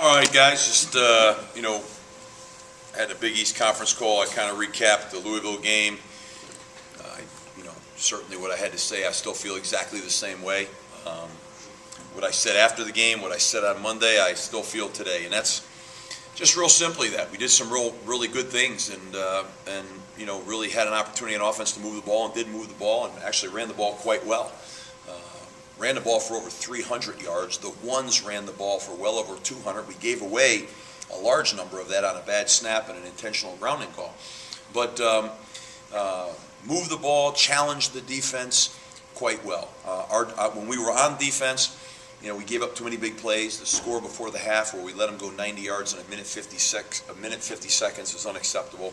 All right, guys, just, had a Big East conference call. I kind of recapped the Louisville game. Certainly what I had to say, I still feel exactly the same way. What I said after the game, what I said on Monday, I still feel today. And that's just real simply that. We did some really good things and really had an opportunity on offense to move the ball and did move the ball and actually ran the ball quite well. Ran the ball for over 300 yards. The ones ran the ball for well over 200. We gave away a large number of that on a bad snap and an intentional grounding call. But moved the ball, challenged the defense quite well. When we were on defense, we gave up too many big plays. The score before the half, where we let them go 90 yards in a minute 50 seconds, is unacceptable.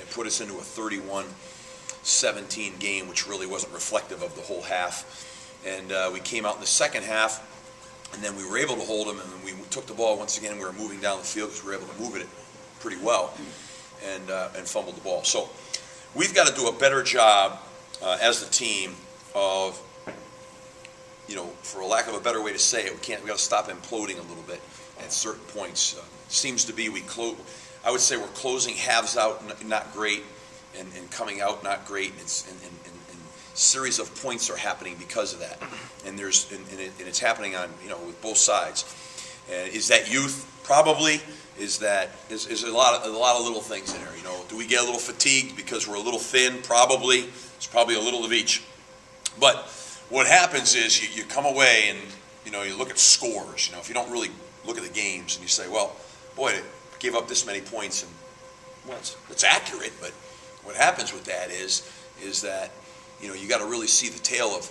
It put us into a 31-17 game, which really wasn't reflective of the whole half. And we came out in the second half, and then we were able to hold them, and then we took the ball once again, and we were moving down the field because we were able to move it pretty well and fumbled the ball. So we've got to do a better job as the team of, for a lack of a better way to say it, we got to stop imploding a little bit at certain points. Seems to be I would say we're closing halves out not great, and coming out not great, and series of points are happening because of that, and it's happening on with both sides. And is that youth? Probably. Is a lot of little things in there. Do we get a little fatigued because we're a little thin? Probably. It's probably a little of each. But what happens is you come away and you look at scores. If you don't really look at the games and you say, well, boy, they gave up this many points, and well, it's accurate. But what happens with that is that you got to really see the tale of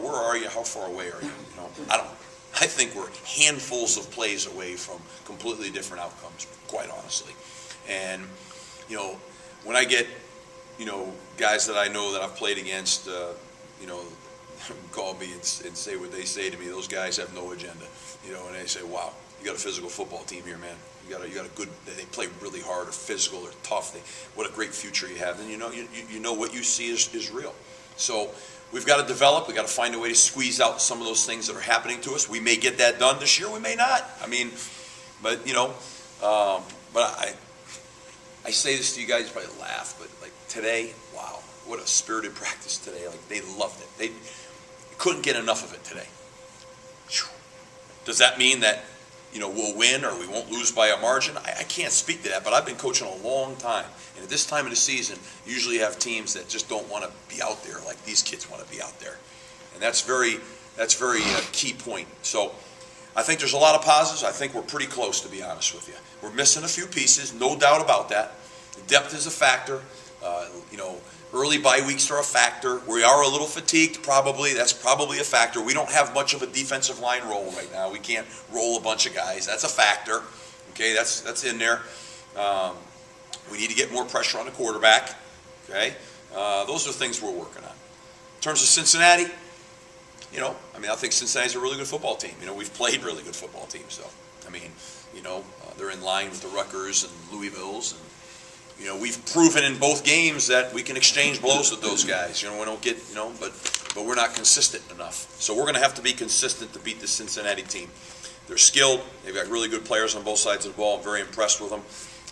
where are you, how far away are you? I think we're handfuls of plays away from completely different outcomes, quite honestly. And when I get guys that I know that I've played against, call me and say what they say to me. Those guys have no agenda, and they say, "Wow, you got a physical football team here, man. You got a good. They play really hard, or physical, or tough. What a great future you have." And what you see is real. So we've got to develop. We've got to find a way to squeeze out some of those things that are happening to us. We may get that done this year. We may not. But I say this to you guys, you probably laugh, but like today, wow, what a spirited practice today. Like they loved it. They couldn't get enough of it today. Does that mean that we'll win or we won't lose by a margin? I can't speak to that, but I've been coaching a long time. And at this time of the season, you usually have teams that just don't want to be out there like these kids want to be out there. And that's very key point. So I think there's a lot of positives. I think we're pretty close, to be honest with you. We're missing a few pieces, no doubt about that. The depth is a factor. Early bye weeks are a factor. We are a little fatigued, probably. That's probably a factor. We don't have much of a defensive line roll right now. We can't roll a bunch of guys. That's a factor. Okay, that's in there. We need to get more pressure on the quarterback. Okay, those are things we're working on. In terms of Cincinnati, I think Cincinnati's a really good football team. We've played really good football teams, though. They're in line with the Rutgers and Louisvilles, and we've proven in both games that we can exchange blows with those guys. We don't get, but we're not consistent enough. So we're going to have to be consistent to beat the Cincinnati team. They're skilled. They've got really good players on both sides of the ball. I'm very impressed with them.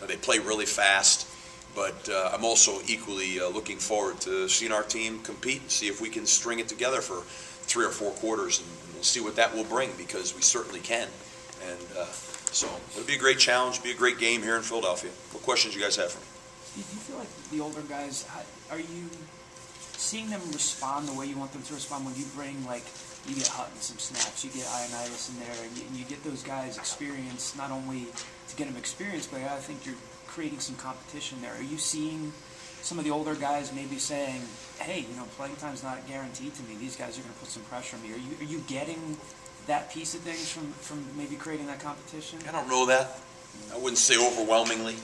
They play really fast. But I'm also equally looking forward to seeing our team compete and see if we can string it together for 3 or 4 quarters, and we'll see what that will bring, because we certainly can. And so it'll be a great challenge, be a great game here in Philadelphia. What questions you guys have for me? Do you feel like the older guys, are you seeing them respond the way you want them to respond when you bring, you get Hutton some snaps, you get Ioannidis in there, and you get those guys experience, not only to get them experience, but I think you're creating some competition there. Are you seeing some of the older guys maybe saying, hey, playing time's not guaranteed to me, these guys are going to put some pressure on me? Are you getting that piece of things from maybe creating that competition? I don't know that. I wouldn't say overwhelmingly.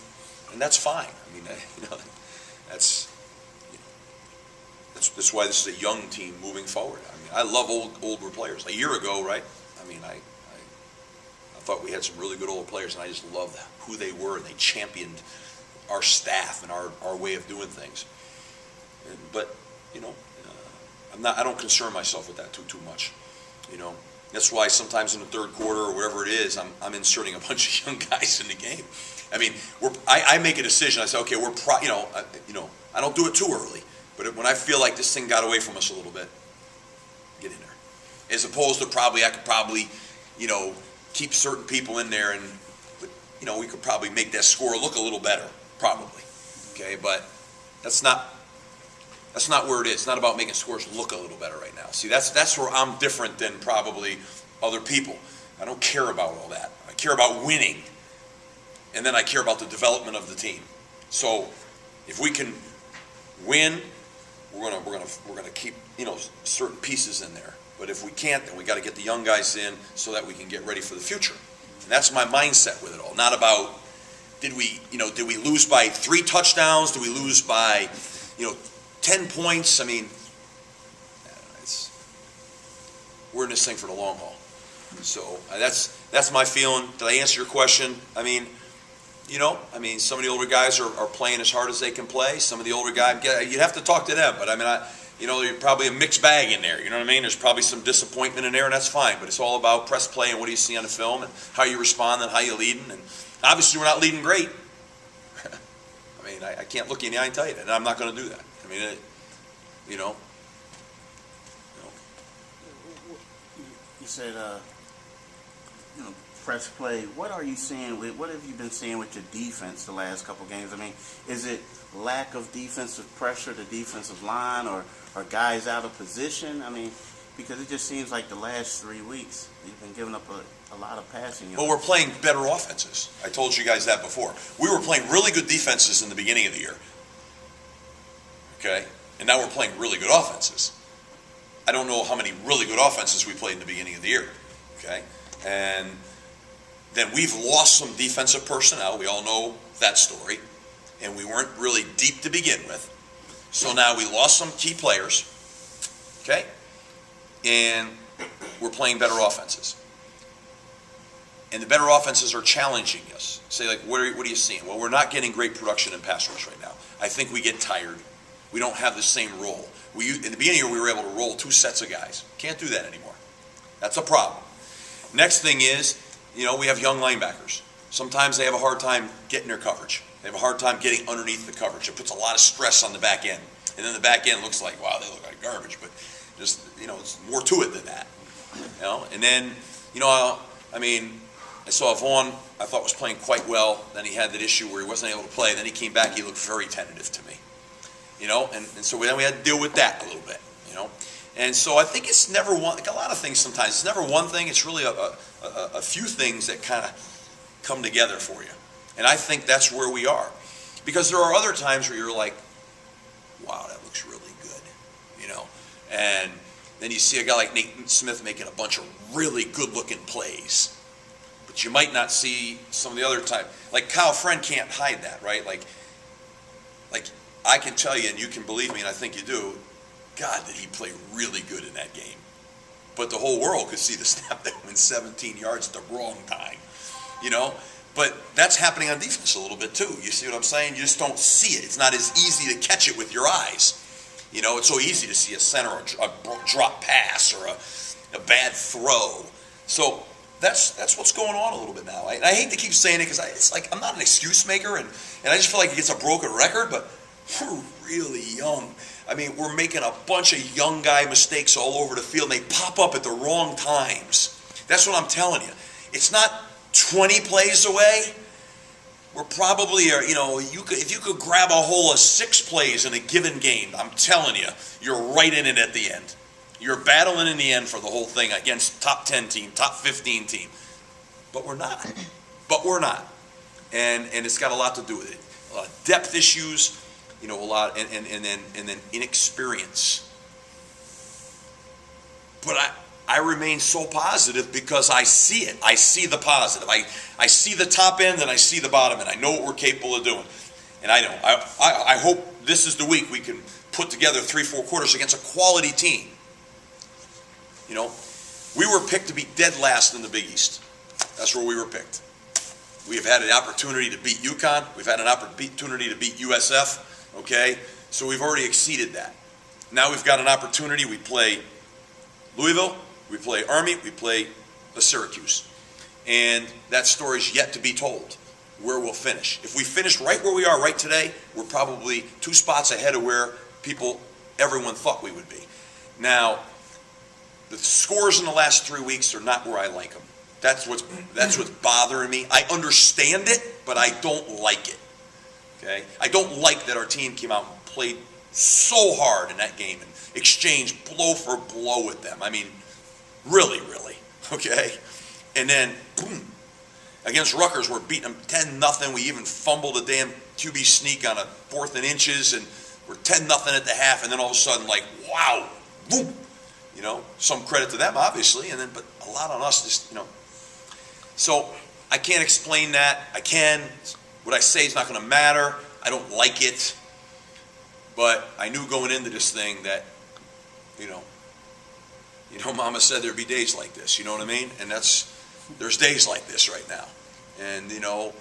And that's fine. That's why this is a young team moving forward. I love older players. A year ago, right? I thought we had some really good older players, and I just loved who they were, and they championed our staff and our way of doing things. But I don't concern myself with that too much. That's why sometimes in the third quarter or whatever it is, I'm inserting a bunch of young guys in the game. I mean, I make a decision. I say, okay, I don't do it too early, but when I feel like this thing got away from us a little bit, get in there. As opposed to I could probably, keep certain people in there, and we could probably make that score look a little better, probably. Okay, but that's not where it is. It's not about making scores look a little better right now. See, that's where I'm different than probably other people. I don't care about all that. I care about winning, and then I care about the development of the team. So, if we can win, we're gonna keep certain pieces in there. But if we can't, then we got to get the young guys in so that we can get ready for the future. And that's my mindset with it all. Not about did we lose by 3 touchdowns? Did we lose by 10 points? I mean, we're in this thing for the long haul. So that's my feeling. Did I answer your question? I mean, some of the older guys are playing as hard as they can play. Some of the older guys, you'd have to talk to them. But I mean, you're probably a mixed bag in there. You know what I mean? There's probably some disappointment in there, and that's fine. But it's all about press play and what do you see on the film and how you respond and how you leading. And obviously, we're not leading great. I mean, I can't look you in the eye and tell you that, and I'm not going to do that. I mean, You said, press play. What are you seeing? What have you been seeing with your defense the last couple games? I mean, is it lack of defensive pressure, the defensive line, or guys out of position? I mean, because it just seems like the last 3 weeks you've been giving up a lot of passing yards. Well, we're playing better offenses. I told you guys that before. We were playing really good defenses in the beginning of the year. Okay? And now we're playing really good offenses. I don't know how many really good offenses we played in the beginning of the year. Okay? And then we've lost some defensive personnel. We all know that story. And we weren't really deep to begin with. So now we lost some key players. Okay? And we're playing better offenses. And the better offenses are challenging us. Say, like, what are you seeing? Well, we're not getting great production in pass rush right now. I think we get tired. We don't have the same role. In the beginning of the year, we were able to roll 2 sets of guys. Can't do that anymore. That's a problem. Next thing is, we have young linebackers. Sometimes they have a hard time getting their coverage. They have a hard time getting underneath the coverage. It puts a lot of stress on the back end. And then the back end looks like, wow, they look like garbage. But just, it's more to it than that. And then, I saw Vaughn, I thought was playing quite well. Then he had that issue where he wasn't able to play. Then he came back, he looked very tentative to me. And so then we had to deal with that a little bit, And so I think it's never one, like a lot of things sometimes, it's never one thing, it's really a few things that kind of come together for you. And I think that's where we are. Because there are other times where you're like, wow, that looks really good, And then you see a guy like Nate Smith making a bunch of really good-looking plays. But you might not see some of the other time. Like Kyle Friend can't hide that, right? Like I can tell you, and you can believe me, and I think you do, God, did he play really good in that game. But the whole world could see the snap that went 17 yards at the wrong time, But that's happening on defense a little bit too. You see what I'm saying? You just don't see it. It's not as easy to catch it with your eyes. It's so easy to see a center or a drop pass or a bad throw. So that's what's going on a little bit now. I hate to keep saying it because it's like I'm not an excuse maker, and I just feel like it's a broken record, but we're really young. I mean, we're making a bunch of young guy mistakes all over the field, and they pop up at the wrong times. That's what I'm telling you. It's not 20 plays away. We're probably, if you could grab a whole of 6 plays in a given game, I'm telling you, you're right in it at the end. You're battling in the end for the whole thing against top 10 team, top 15 team. But we're not. And it's got a lot to do with it. A lot of depth issues, a lot, and then inexperience. But I remain so positive because I see it. I see the positive. I see the top end and I see the bottom end. I know what we're capable of doing. And I know. I hope this is the week we can put together 3-4 quarters against a quality team. We were picked to be dead last in the Big East. That's where we were picked. We have had an opportunity to beat UConn. We've had an opportunity to beat USF. Okay? So we've already exceeded that. Now we've got an opportunity. We play Louisville. We play Army, we play Syracuse. And that story's yet to be told, where we'll finish. If we finish right where we are right today, we're probably 2 spots ahead of where everyone thought we would be. Now, the scores in the last 3 weeks are not where I like them. That's what's bothering me. I understand it, but I don't like it. Okay? I don't like that our team came out and played so hard in that game and exchanged blow for blow with them. I mean, really, really. Okay? And then, boom, against Rutgers, we're beating them 10-0. We even fumbled a damn QB sneak on a 4th and inches, and we're 10-0 at the half, and then all of a sudden, like, wow, boom. You know, some credit to them, obviously, but a lot on us, just, you know. So I can't explain that. What I say is not going to matter. I don't like it. But I knew going into this thing that, you know, Mama said there'd be days like this. You know what I mean? And there's days like this right now. And, you know,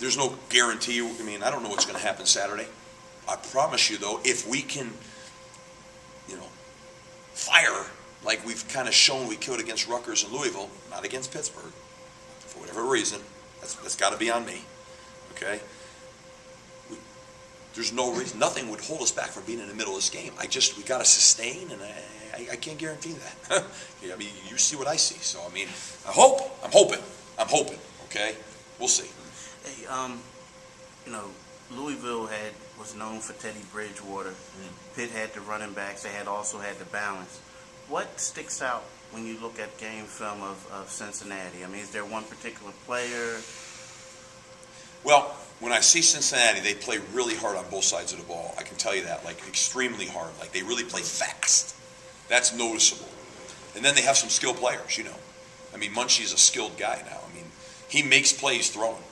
there's no guarantee. I mean, I don't know what's going to happen Saturday. I promise you, though, if we can, you know, fire like we've kind of shown we could against Rutgers and Louisville, not against Pittsburgh, for whatever reason, that's got to be on me, okay? There's no reason, nothing would hold us back from being in the middle of this game. We got to sustain, and I can't guarantee that. I mean, you see what I see, so I mean, I'm hoping, okay? We'll see. Hey, you know, Louisville was known for Teddy Bridgewater. Pitt had the running backs. They also had the balance. What sticks out when you look at game film of Cincinnati? I mean, is there one particular player? Well, when I see Cincinnati, they play really hard on both sides of the ball. I can tell you that, like extremely hard. Like they really play fast. That's noticeable. And then they have some skilled players, you know. I mean, Munchie's a skilled guy now. I mean, he makes plays throwing.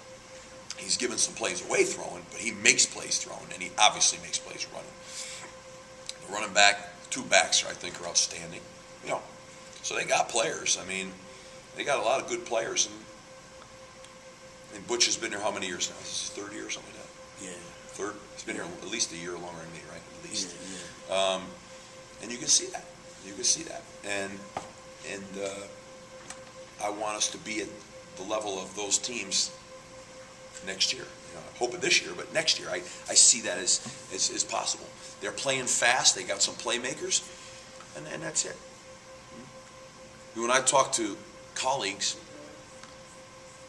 He's given some plays away throwing, but he makes plays throwing, and he obviously makes plays running. The running back, 2 backs, I think, are outstanding. You know, so they got players. I mean, they got a lot of good players. And Butch has been here how many years now? This is his 3rd year or something like that? Yeah. 3rd? He's been here at least a year longer than me, right? At least. Yeah. And you can see that. You can see that. And I want us to be at the level of those teams next year. You know, I hope it this year, but next year I see that as possible. They're playing fast. They got some playmakers, and that's it. When I talk to colleagues,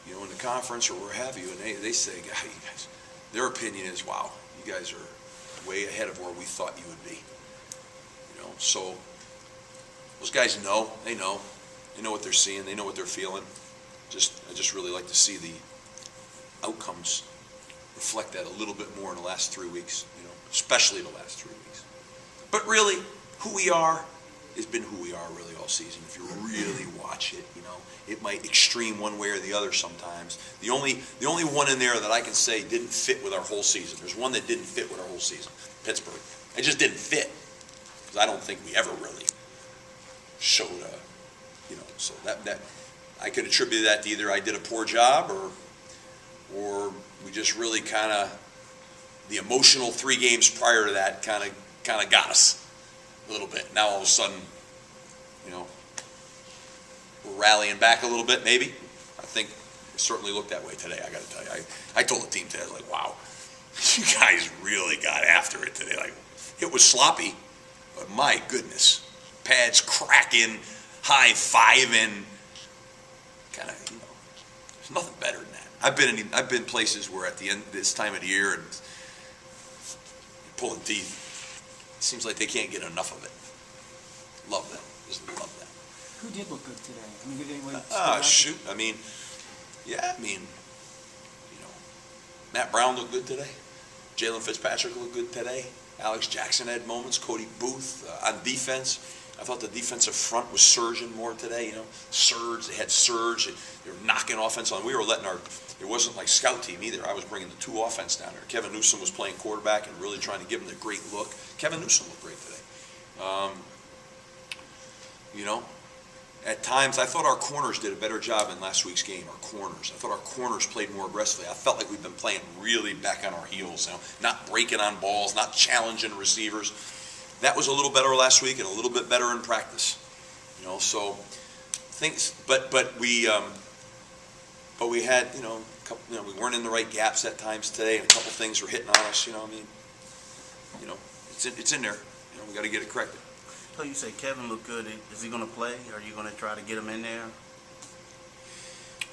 you know, in the conference or where have you, and they say, guys, their opinion is, wow, you guys are way ahead of where we thought you would be. You know, so those guys know. They know what they're seeing. They know what they're feeling. I just really like to see the outcomes reflect that a little bit more in the last 3 weeks, you know, especially the last 3 weeks. But really, who we are has been who we are really all season. If you really watch it, you know, it might extreme one way or the other sometimes. The only one in there that I can say didn't fit with our whole season. There's one that didn't fit with our whole season. Pittsburgh. It just didn't fit. Because I don't think we ever really showed you know, so that I could attribute that to either I did a poor job or we just really kind of, the emotional 3 games prior to that kind of got us a little bit. Now all of a sudden, you know, we're rallying back a little bit maybe. I think it certainly looked that way today, I got to tell you. I told the team today, I was like, wow, you guys really got after it today. Like, it was sloppy, but my goodness, pads cracking, high-fiving, kind of, you know, there's nothing better than that. I've been places where at the end this time of the year and you're pulling teeth. It seems like they can't get enough of it. Love that. Just love that. Who did look good today? I mean, did anyone? Shoot. I mean, yeah. I mean, you know, Matt Brown looked good today. Jalen Fitzpatrick looked good today. Alex Jackson had moments. Cody Booth on defense. I thought the defensive front was surging more today, you know. They had surge. They were knocking offense on. We were letting it wasn't like scout team either. I was bringing the 2 offense down there. Kevin Newsom was playing quarterback and really trying to give him the great look. Kevin Newsom looked great today. You know, at times I thought our corners did a better job in last week's game, our corners. I thought our corners played more aggressively. I felt like we've been playing really back on our heels, you know, not breaking on balls, not challenging receivers. That was a little better last week and a little bit better in practice. So things, but we had, a couple, we weren't in the right gaps at times today, and a couple things were hitting on us. It's in there. We got to get it corrected. So you say Kevin looked good. Is he going to play? Are you going to try to get him in there?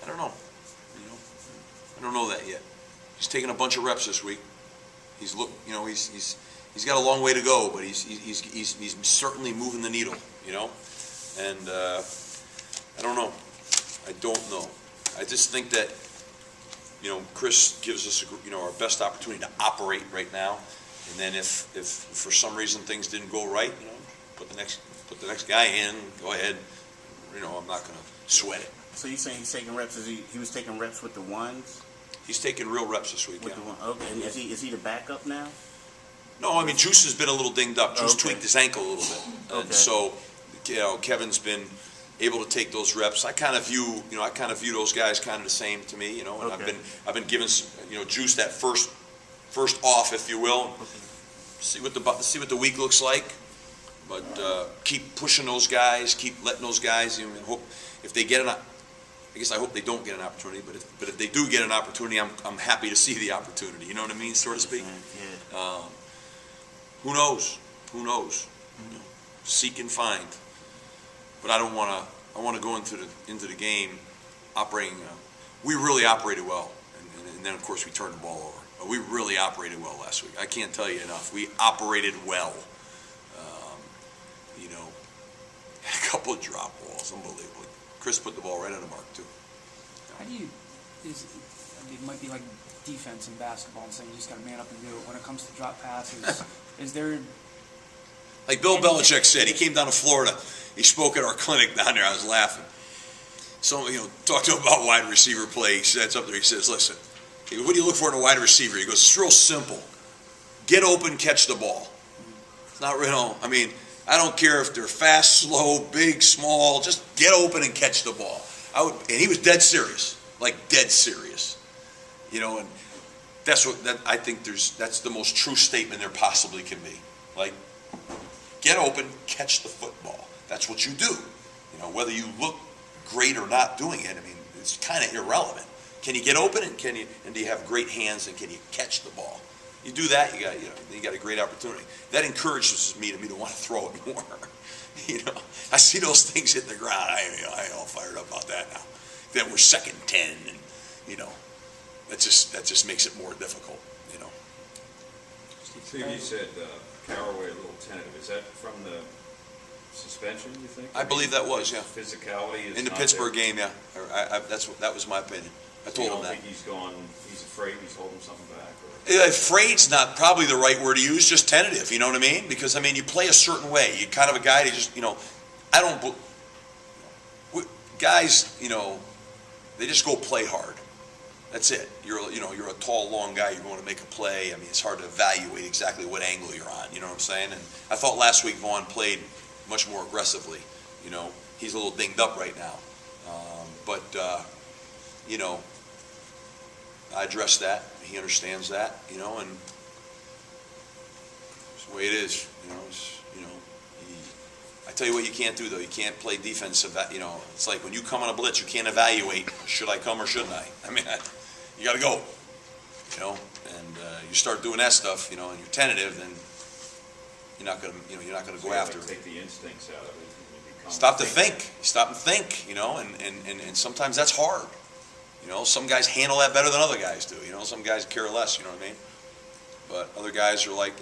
I don't know. I don't know that yet. He's taken a bunch of reps this week. He's got a long way to go, but he's certainly moving the needle. And I don't know. I don't know. I just think that Chris gives us our best opportunity to operate right now, and then if for some reason things didn't go right, put the next guy in. Go ahead. I'm not going to sweat it. So you saying he's taking reps? He was taking reps with the ones? He's taking real reps this week. With the one, okay. And is he the backup now? No, I mean Juice has been a little dinged up. Juice Okay. tweaked his ankle a little bit, and Okay. so Kevin's been able to take those reps. I kind of view those guys kind of the same to me. And Okay. I've been giving Juice that first off, if you will. See what the week looks like, but keep pushing those guys, keep letting those guys. Hope if they get I guess I hope they don't get an opportunity, but if they do get an opportunity, I'm happy to see the opportunity. You know what I mean, so to speak. Yeah. Who knows? Who knows? Seek and find. But I don't want to. I want to go into the game operating. We really operated well, and then of course we turned the ball over. But we really operated well last week. I can't tell you enough. We operated well. A couple of drop balls, unbelievable. Chris put the ball right on the mark too. How do you, it might be like defense in basketball and saying you just got to man up and do it. When it comes to drop passes, is there... Like Bill Belichick said, he came down to Florida. He spoke at our clinic down there. I was laughing. So, talked to him about wide receiver play. He said something. He says, listen, what do you look for in a wide receiver? He goes, it's real simple. Get open, catch the ball. It's not real. I don't care if they're fast, slow, big, small. Just get open and catch the ball. And he was dead serious, like dead serious. And I think that's the most true statement there possibly can be. Like, get open, catch the football. That's what you do. Whether you look great or not doing it, it's kind of irrelevant. Can you get open and do you have great hands and can you catch the ball? You do that, you got a great opportunity. That encourages me to want to throw it more. I see those things hit the ground. I ain't all fired up about that now. Then we're 2nd and 10, and that just makes it more difficult. Steve, you said Carraway a little tentative. Is that from the suspension? You think? I believe that was, yeah. Physicality is in the not Pittsburgh there. game, yeah. That was my opinion. I told him that. Think he's afraid he's holding something back? Afraid's not probably the right word to use, just tentative, you know what I mean? Because, you play a certain way. You're kind of a guy that just, guys, they just go play hard. That's it. You're a tall, long guy. You're going to make a play. It's hard to evaluate exactly what angle you're on, you know what I'm saying? And I thought last week Vaughn played much more aggressively. He's a little dinged up right now. But I addressed that. He understands that, and it's the way it is. I tell you what you can't do though. You can't play defensive. It's like when you come on a blitz, you can't evaluate. Should I come or shouldn't I? You got to go. And you start doing that stuff, and you're tentative, then you're not gonna go after it. Take the instincts out of it. Stop to think. Stop and think. And sometimes that's hard. Some guys handle that better than other guys do. Some guys care less, you know what I mean? But other guys are like,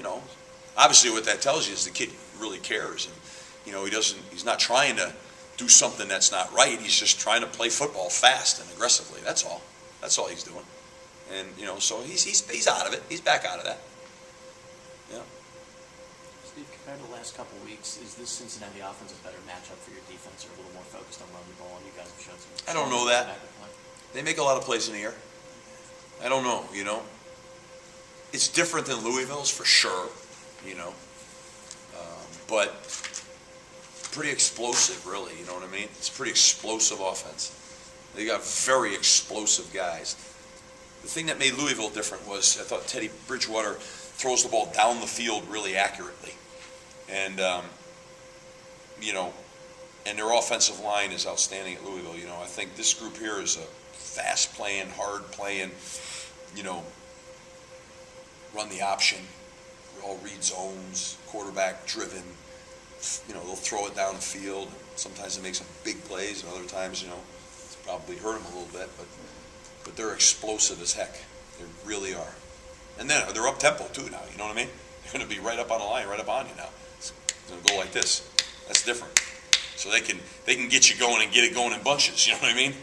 obviously what that tells you is the kid really cares. And, he's not trying to do something that's not right. He's just trying to play football fast and aggressively. That's all. That's all he's doing. And, so he's out of it. He's back out of that. Yeah. Steve, compared to the last couple of weeks, is this Cincinnati offense a better matchup for your defense, or a little more focused on running the ball? And you guys have shown some. I don't know that. They make a lot of plays in the air. I don't know, It's different than Louisville's for sure, but pretty explosive, really, you know what I mean? It's pretty explosive offense. They got very explosive guys. The thing that made Louisville different was I thought Teddy Bridgewater throws the ball down the field really accurately. And, and their offensive line is outstanding at Louisville. You know, I think this group here is a fast-playing, hard-playing, you know, run the option, all read zones, quarterback-driven. You know, they'll throw it down the field. Sometimes it makes some big plays, and other times, you know, it's probably hurt them a little bit, but they're explosive as heck. They really are. And then they're up-tempo, too, now, you know what I mean? They're going to be right up on the line, right up on you now. It's going to go like this. That's different. So they can get you going and get it going in bunches, you know what I mean?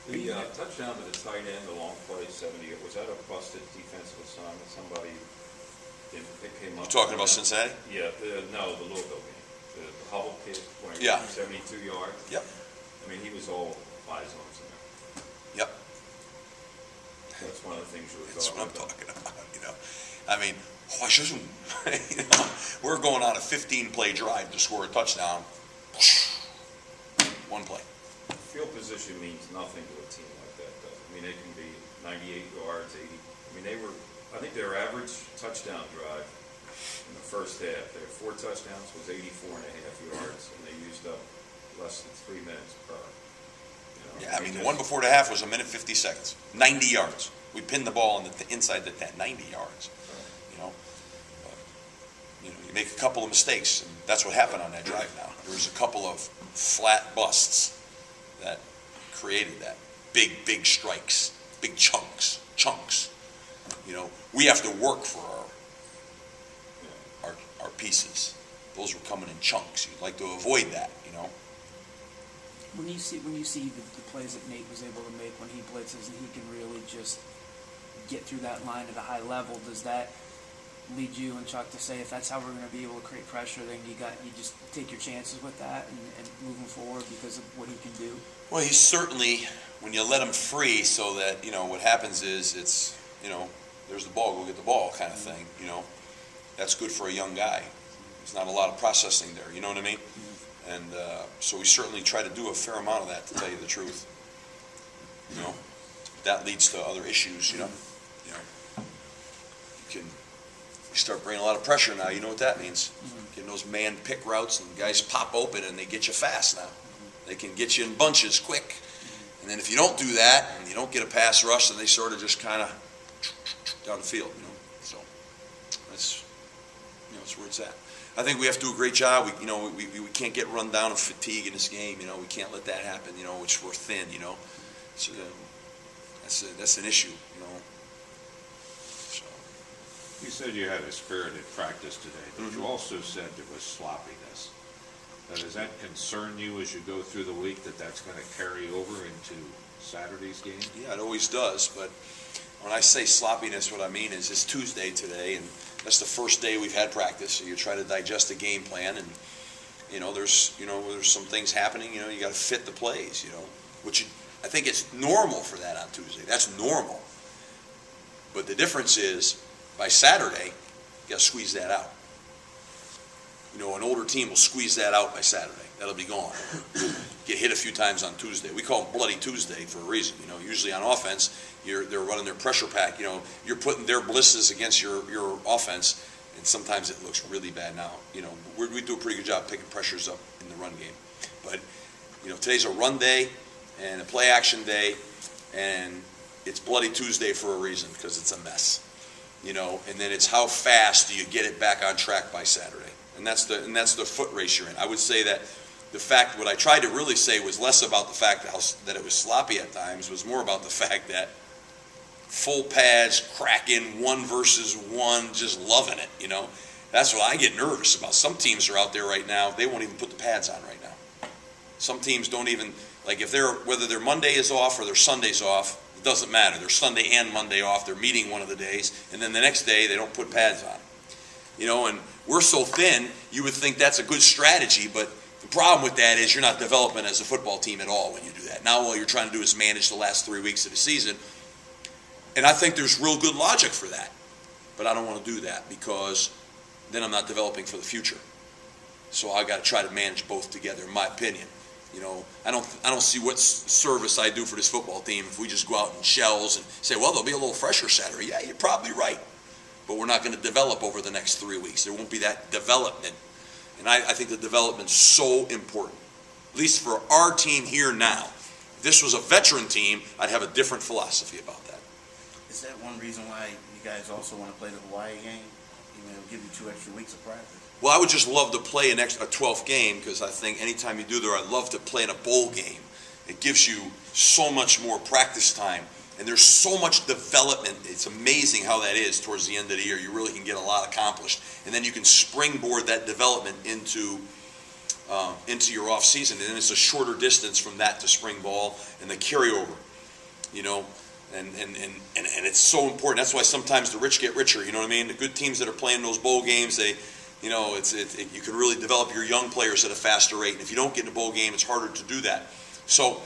The touchdown to the tight end, the long play, 70, was that a busted defensive assignment? Somebody came up. You talking about Cincinnati? Yeah, no, the Louisville game. The Hubble kid, Yeah. 72 yards. Yep. I mean, he was all eyes on him there. Yep. That's one of the things you were That's talking what I'm about. talking about, you know. I mean, you know, we're going on a 15-play drive to score a touchdown. One play. Field position means nothing to a team like that, though. I mean, they can be 98 yards, 80. I mean, I think their average touchdown drive in the first half, their 4 touchdowns was 84.5 yards, and they used up less than 3 minutes per. You know, Yeah, I mean, the one before the half was 1 minute 50 seconds, 90 yards. We pinned the ball inside the 10, 90 yards. You know, you make a couple of mistakes, and that's what happened on that drive. Now there was a couple of flat busts that created that big strikes, big chunks. You know, we have to work for our pieces. Those were coming in chunks. You'd like to avoid that, you know. When you see the plays that Nate was able to make when he blitzes, and he can really just get through that line at a high level, does that lead you and Chuck to say, if that's how we're going to be able to create pressure, then you just take your chances with that and moving forward because of what he can do? Well, he's certainly, when you let him free, so that, you know, what happens is it's, you know, there's the ball, go get the ball kind of thing, you know. That's good for a young guy. There's not a lot of processing there, you know what I mean? And so we certainly try to do a fair amount of that, to tell you the truth. You know, that leads to other issues, you know. You start bringing a lot of pressure now, you know what that means. Getting those man pick routes, and guys pop open and they get you fast now. They can get you in bunches quick. And then if you don't do that, and you don't get a pass rush, then they sort of just kind of down the field, you know. So that's, you know, that's where it's at. I think we have to do a great job. We can't get run down of fatigue in this game. You know, we can't let that happen. You know, which we're thin. You know, so that's an issue. You know. So. You said you had a spirited practice today, but you also said there was sloppiness. Now, does that concern you as you go through the week that that's going to carry over into Saturday's game? Yeah, it always does. But when I say sloppiness, what I mean is it's Tuesday today, and that's the first day we've had practice. So you try to digest the game plan, and there's some things happening. You know, you got to fit the plays. You know, I think it's normal for that on Tuesday. That's normal. But the difference is by Saturday, you got to squeeze that out. You know, an older team will squeeze that out by Saturday. That'll be gone. Get hit a few times on Tuesday. We call it Bloody Tuesday for a reason. You know, usually on offense, they're running their pressure pack. You know, you're putting their blitzes against your offense, and sometimes it looks really bad. Now, you know, we do a pretty good job picking pressures up in the run game. But, you know, today's a run day and a play action day, and it's Bloody Tuesday for a reason, because it's a mess. You know, and then it's how fast do you get it back on track by Saturday. And that's the foot race you're in. I would say that what I tried to really say was less about the fact that it was sloppy at times, was more about the fact that full pads, cracking 1 versus 1, just loving it, you know. That's what I get nervous about. Some teams are out there right now, they won't even put the pads on right now. Some teams don't even, like whether their Monday is off or their Sunday's off, it doesn't matter. They're Sunday and Monday off, they're meeting one of the days, and then the next day they don't put pads on. You know, and we're so thin, you would think that's a good strategy, but the problem with that is you're not developing as a football team at all when you do that. Now all you're trying to do is manage the last 3 weeks of the season, and I think there's real good logic for that. But I don't want to do that, because then I'm not developing for the future. So I got to try to manage both together, in my opinion. You know, I don't see what service I do for this football team if we just go out in shells and say, well, they'll be a little fresher Saturday. Yeah, you're probably right. But we're not going to develop over the next 3 weeks. There won't be that development And I think the development's so important, at least for our team here now. If this was a veteran team, I'd have a different philosophy about that. Is that one reason why you guys also want to play the Hawaii game? It'll give you 2 extra weeks of practice. Well, I would just love to play a 12th game, because I think anytime you do there, I'd love to play in a bowl game. It gives you so much more practice time, and there's so much development. It's amazing how that is towards the end of the year. You really can get a lot accomplished, and then you can springboard that development into your off season, and then it's a shorter distance from that to spring ball and the carryover, you know. And it's so important. That's why sometimes the rich get richer. You know what I mean? The good teams that are playing those bowl games, you can really develop your young players at a faster rate. And if you don't get in a bowl game, it's harder to do that. So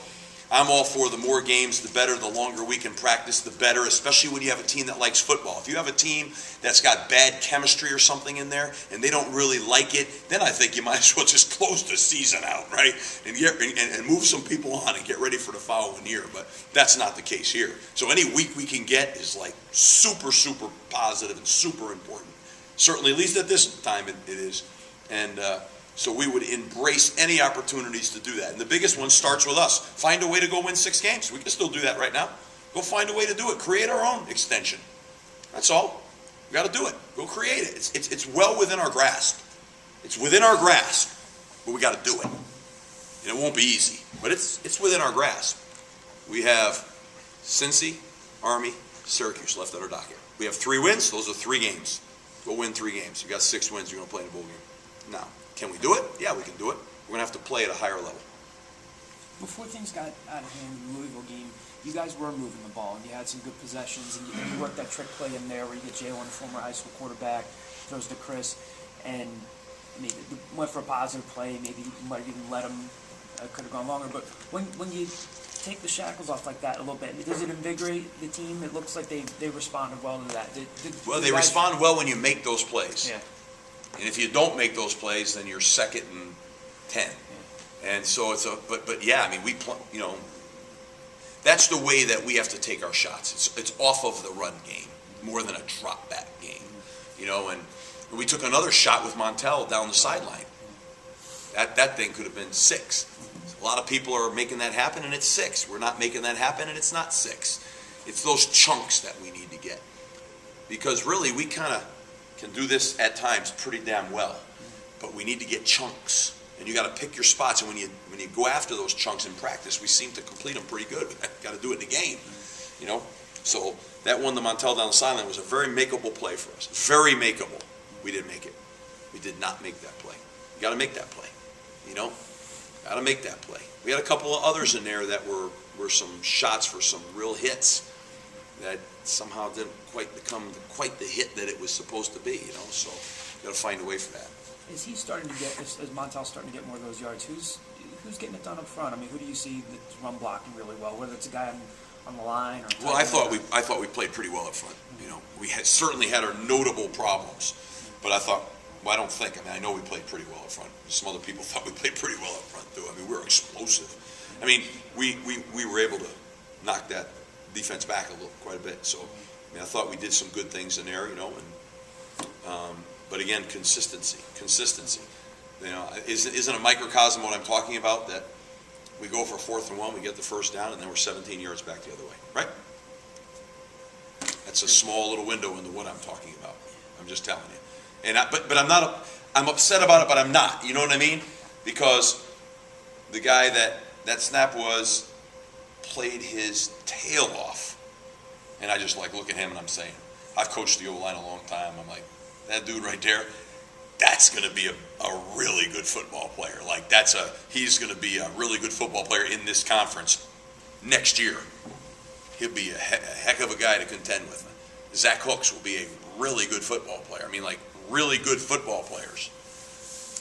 I'm all for the more games, the better. The longer we can practice, the better, especially when you have a team that likes football. If you have a team that's got bad chemistry or something in there and they don't really like it, then I think you might as well just close the season out, right? And move some people on and get ready for the following year. But that's not the case here. So any week we can get is like super, super positive and super important. Certainly, at least at this time, it is. And so we would embrace any opportunities to do that. And the biggest one starts with us. Find a way to go win 6 games. We can still do that right now. Go find a way to do it. Create our own extension. That's all. We got to do it. Go create it. It's well within our grasp. It's within our grasp, but we got to do it. And it won't be easy, but it's within our grasp. We have Cincy, Army, Syracuse left on our docket. We have 3 wins. Those are 3 games. Go win 3 games. You got 6 wins. You're going to play in a bowl game. Now, can we do it? Yeah, we can do it. We're going to have to play at a higher level. Before things got out of hand in the Louisville game, you guys were moving the ball, and you had some good possessions, and you worked that trick play in there where you get Jalen, a former high school quarterback, throws to Chris, and maybe went for a positive play. Maybe you might have even let him, could have gone longer. But when you take the shackles off like that a little bit, does it invigorate the team? It looks like they responded well to that. They respond well when you make those plays. Yeah. And if you don't make those plays, then you're 2nd and 10. Yeah. And so but yeah, I mean, that's the way that we have to take our shots. It's off of the run game more than a drop back game, you know. And we took another shot with Montel down the sideline. That thing could have been 6. A lot of people are making that happen, and it's 6. We're not making that happen, and it's not 6. It's those chunks that we need to get, because really we kind of can do this at times pretty damn well, but we need to get chunks, and you got to pick your spots. And when you go after those chunks in practice, we seem to complete them pretty good. We got to do it in the game, you know. So that one, the Montel down the sideline, was a very makeable play for us. Very makeable. We didn't make it. We did not make that play. You got to make that play, you know. Got to make that play. We had a couple of others in there that were some shots for some real hits that somehow didn't quite become quite the hit that it was supposed to be, you know. So you got to find a way for that. Is he starting to get? Is Montel starting to get more of those yards? Who's getting it done up front? I mean, who do you see that's run blocking really well? Whether it's a guy on the line or. Well, I thought we played pretty well up front. You know, we certainly had our notable problems, but I thought. Well, I don't think. I mean, I know we played pretty well up front. Some other people thought we played pretty well up front too. I mean, we were explosive. I mean, we were able to knock that defense back quite a bit. So, I mean, I thought we did some good things in there, you know. And but again, consistency. You know, isn't a microcosm what I'm talking about? That we go for 4th and 1, we get the first down, and then we're 17 yards back the other way, right? That's a small little window into what I'm talking about. I'm just telling you. And but I'm not. I'm upset about it, but I'm not. You know what I mean? Because the guy that snap was played his tail off, and I just like look at him and I'm saying, I've coached the O-line a long time. I'm like, that dude right there, that's going to be a really good football player. Like he's going to be a really good football player in this conference next year. He'll be a heck of a guy to contend with. Zach Hooks will be a really good football player. I mean, like really good football players.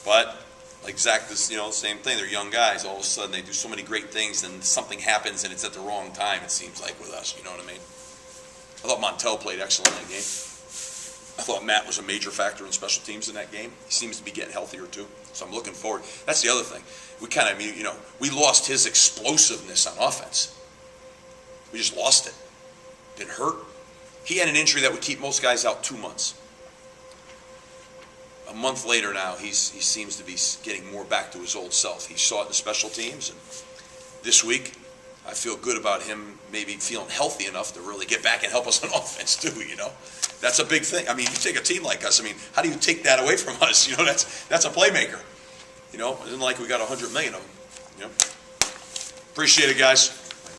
But like Zach, this, you know, same thing. They're young guys. All of a sudden, they do so many great things, and something happens, and it's at the wrong time. It seems like with us. You know what I mean? I thought Montel played excellent in that game. I thought Matt was a major factor in special teams in that game. He seems to be getting healthier too. So I'm looking forward. That's the other thing. We kind of, you know, we lost his explosiveness on offense. We just lost it. Didn't hurt. He had an injury that would keep most guys out 2 months. a month later now, he seems to be getting more back to his old self. He saw it in the special teams, and this week, I feel good about him maybe feeling healthy enough to really get back and help us on offense too, you know? That's a big thing. I mean, you take a team like us, I mean, how do you take that away from us? You know, that's a playmaker. You know, it isn't like we got 100 million of them, you know? Appreciate it, guys.